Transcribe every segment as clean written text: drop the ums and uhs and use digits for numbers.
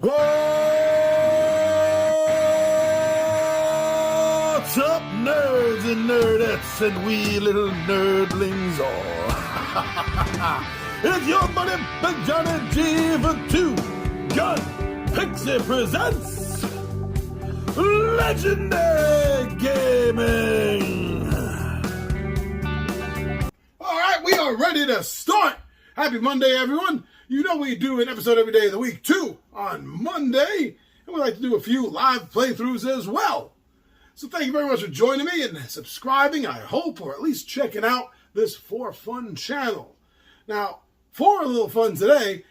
What's up, nerds and nerdettes and wee little nerdlings all? It's your buddy Big Johnny G for Two Gun Pixie presents Legendary Gaming. Alright, we are ready to start. Happy Monday, everyone. You know we do an episode every day of the week, too, on Monday. And we like to do a few live playthroughs as well. So thank you very much for joining me and subscribing, I hope, or at least checking out this For Fun channel. Now, for a little fun today,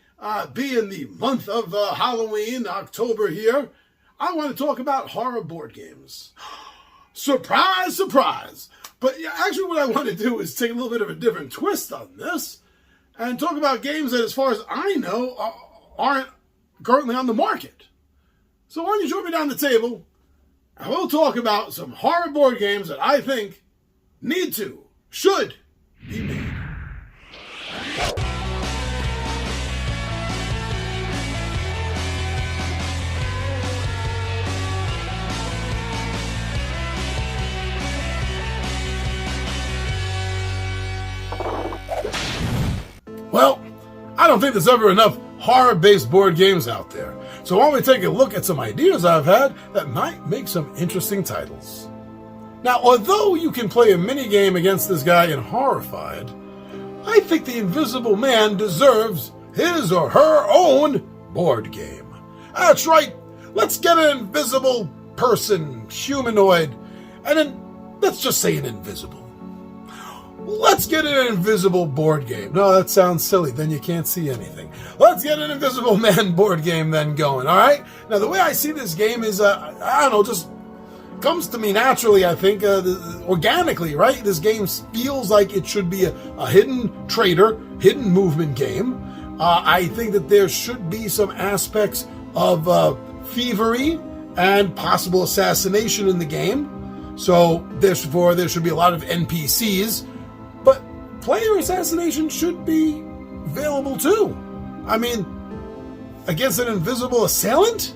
being the month of Halloween, October here, I want to talk about horror board games. Surprise, surprise. But yeah, actually what I want to do is take a little bit of a different twist on this and talk about games that, as far as I know, aren't currently on the market. So why don't you join me down the table, and we'll talk about some horror board games that I think should be made. Well, I don't think there's ever enough horror-based board games out there. So why don't we take a look at some ideas I've had that might make some interesting titles. Now, although you can play a mini-game against this guy in Horrified, I think the Invisible Man deserves his or her own board game. That's right, let's get an invisible person, humanoid, and then let's just say an invisible. Let's get an invisible board game. No, that sounds silly. Then you can't see anything. Let's get an Invisible Man board game then going, all right? Now, the way I see this game is, I don't know, just comes to me naturally, I think, organically, right? This game feels like it should be a hidden trader, hidden movement game. I think that there should be some aspects of thievery and possible assassination in the game. So, therefore, there should be a lot of NPCs. But player assassination should be available too. I mean, against an invisible assailant?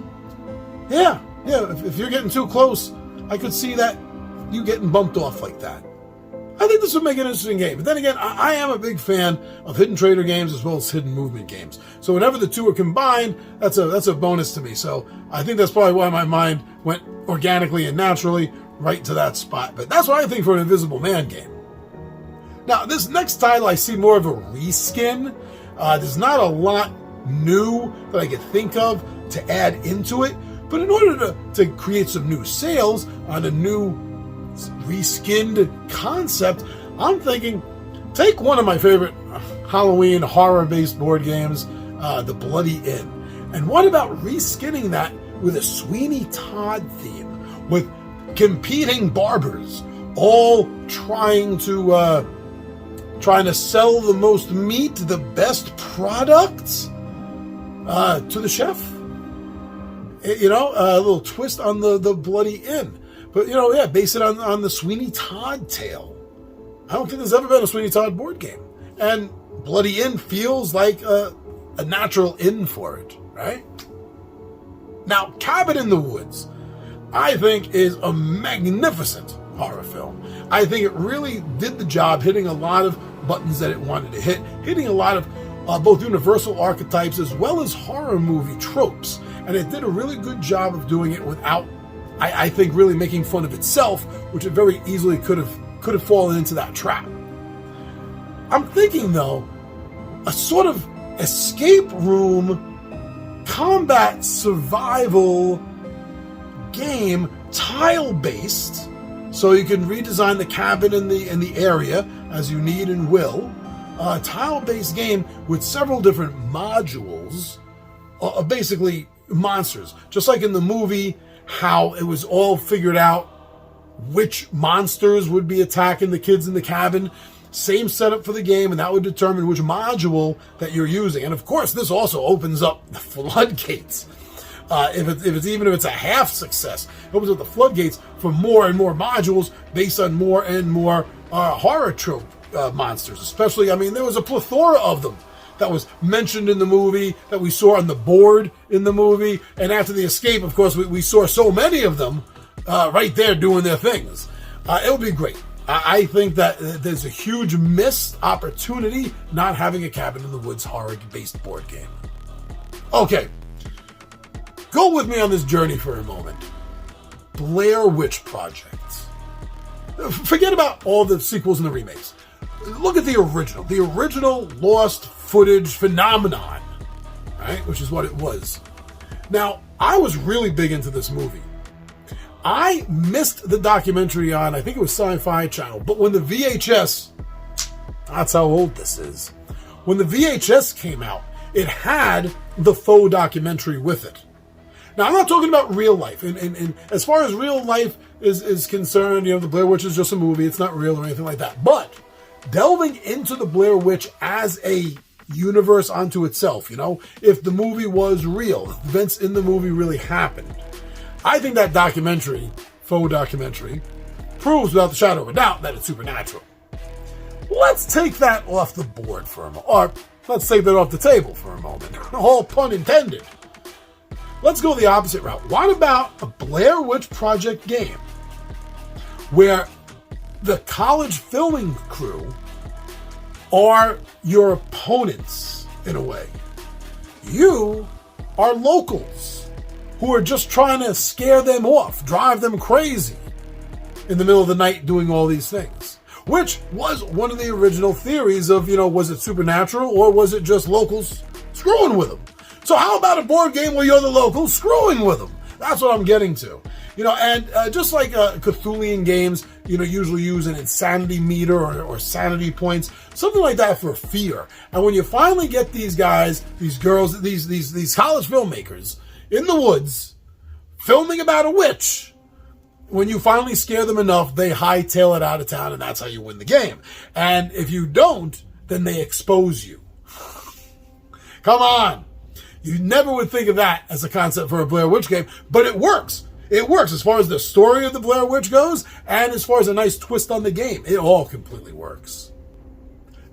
Yeah, if you're getting too close, I could see that you getting bumped off like that. I think this would make an interesting game. But then again, I am a big fan of hidden trader games as well as hidden movement games. So whenever the two are combined, that's a bonus to me. So I think that's probably why my mind went organically and naturally right to that spot. But that's what I think for an Invisible Man game. Now, this next title, I see more of a reskin. There's not a lot new that I could think of to add into it. But in order to create some new sales on a new reskinned concept, I'm thinking, take one of my favorite Halloween horror-based board games, The Bloody Inn. And what about reskinning that with a Sweeney Todd theme, with competing barbers, all trying to sell the most meat, the best products to the chef. You know, a little twist on the Bloody Inn. But, you know, yeah, base it on the Sweeney Todd tale. I don't think there's ever been a Sweeney Todd board game. And Bloody Inn feels like a natural inn for it, right? Now, Cabin in the Woods, I think, is a magnificent horror film. I think it really did the job, hitting a lot of buttons that it wanted to hit, hitting a lot of both universal archetypes as well as horror movie tropes. And it did a really good job of doing it without, I think, really making fun of itself, which it very easily could have fallen into that trap. I'm thinking, though, a sort of escape room combat survival game, tile-based, so you can redesign the cabin in the area as you need and will. A tile-based game with several different modules, basically monsters. Just like in the movie, how it was all figured out which monsters would be attacking the kids in the cabin. Same setup for the game, and that would determine which module that you're using. And of course, this also opens up the floodgates. If it's a half success, it opens up the floodgates for more and more modules based on more and more horror trope monsters. Especially, I mean, there was a plethora of them that was mentioned in the movie, that we saw on the board in the movie. And after the escape, of course, we saw so many of them right there doing their things. It would be great. I think that there's a huge missed opportunity not having a Cabin in the Woods horror-based board game. Okay. Go with me on this journey for a moment. Blair Witch Project. Forget about all the sequels and the remakes. Look at the original lost footage phenomenon, right? Which is what it was. Now, I was really big into this movie. I missed the documentary on, I think it was Sci-Fi Channel, but when the VHS, that's how old this is. When the VHS came out, it had the faux documentary with it. Now, I'm not talking about real life. And as far as real life is concerned, the Blair Witch is just a movie. It's not real or anything like that. But delving into the Blair Witch as a universe unto itself, if the movie was real, if events in the movie really happened, I think that documentary, faux documentary, proves without the shadow of a doubt that it's supernatural. Let's take that off the board for a moment. Or let's take that off the table for a moment. All pun intended. Let's go the opposite route. What about a Blair Witch Project game where the college filming crew are your opponents in a way? You are locals who are just trying to scare them off, drive them crazy in the middle of the night doing all these things. Which was one of the original theories of, was it supernatural or was it just locals screwing with them? So how about a board game where you're the locals screwing with them? That's what I'm getting to. And just like Cthulhian games, usually use an insanity meter or sanity points, something like that for fear. And when you finally get these guys, these girls, these college filmmakers in the woods filming about a witch, when you finally scare them enough, they hightail it out of town, and that's how you win the game. And if you don't, then they expose you. Come on. You never would think of that as a concept for a Blair Witch game, but it works. It works as far as the story of the Blair Witch goes, and as far as a nice twist on the game. It all completely works.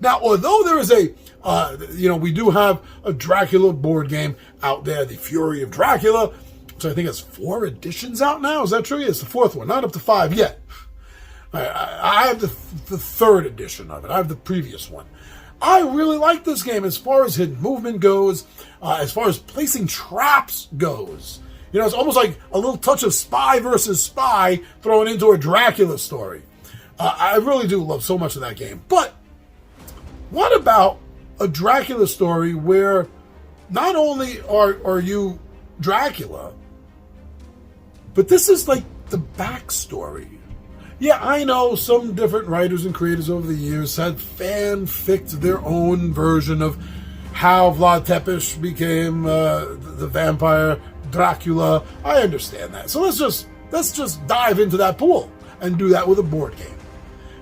Now, although there is we do have a Dracula board game out there, The Fury of Dracula, which I think has 4 editions out now. Is that true? Yeah, it's the 4th one, not up to 5 yet. I have the 3rd edition of it. I have the previous one. I really like this game as far as hidden movement goes, as far as placing traps goes. It's almost like a little touch of spy versus spy thrown into a Dracula story. I really do love so much of that game. But what about a Dracula story where not only are you Dracula, but this is like the backstory? Yeah, I know some different writers and creators over the years had fan-ficked their own version of how Vlad Tepes became the vampire Dracula. I understand that. So let's just dive into that pool and do that with a board game.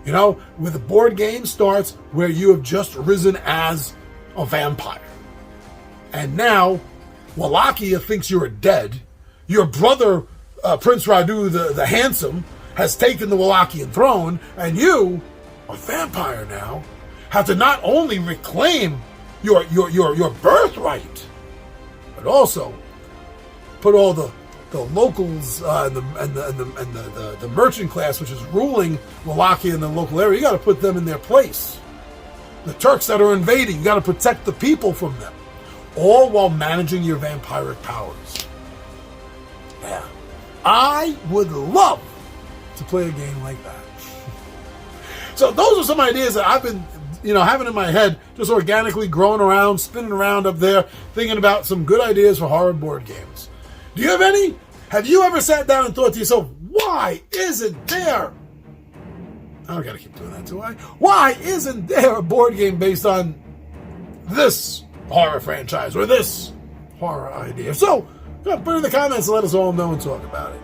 Where the board game starts where you have just risen as a vampire. And now Wallachia thinks you're dead. Your brother, Prince Radu the Handsome, has taken the Wallachian throne, and you, a vampire now, have to not only reclaim your birthright, but also put all the locals and the merchant class, which is ruling Wallachia in the local area. You got to put them in their place. The Turks that are invading, you got to protect the people from them, all while managing your vampiric powers. Yeah, I would love to play a game like that. So those are some ideas that I've been, having in my head, just organically growing around, spinning around up there, thinking about some good ideas for horror board games. Do you have any? Have you ever sat down and thought to yourself, why isn't there? I don't gotta keep doing that, do I? Why isn't there a board game based on this horror franchise or this horror idea? So, put it in the comments and let us all know and talk about it.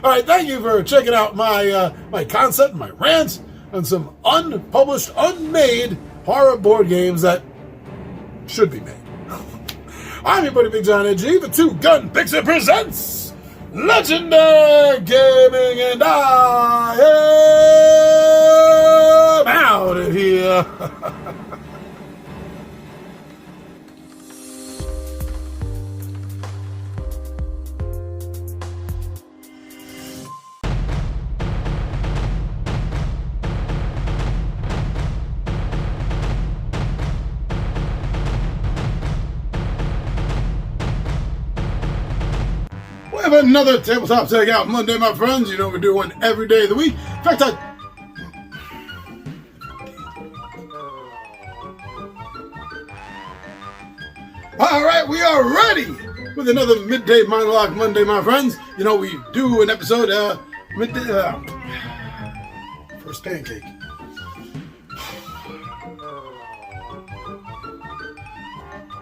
All right, thank you for checking out my concept, my rant on some unpublished, unmade horror board games that should be made. I'm your buddy Big John G. The Two Gun Pixel presents Legendary Gaming, and I am out of here. have another Tabletop Takeout Monday, my friends. You know we do one every day of the week. In fact, all right, we are ready with another Midday Monologue Monday, my friends. You know we do an episode midday. First pancake.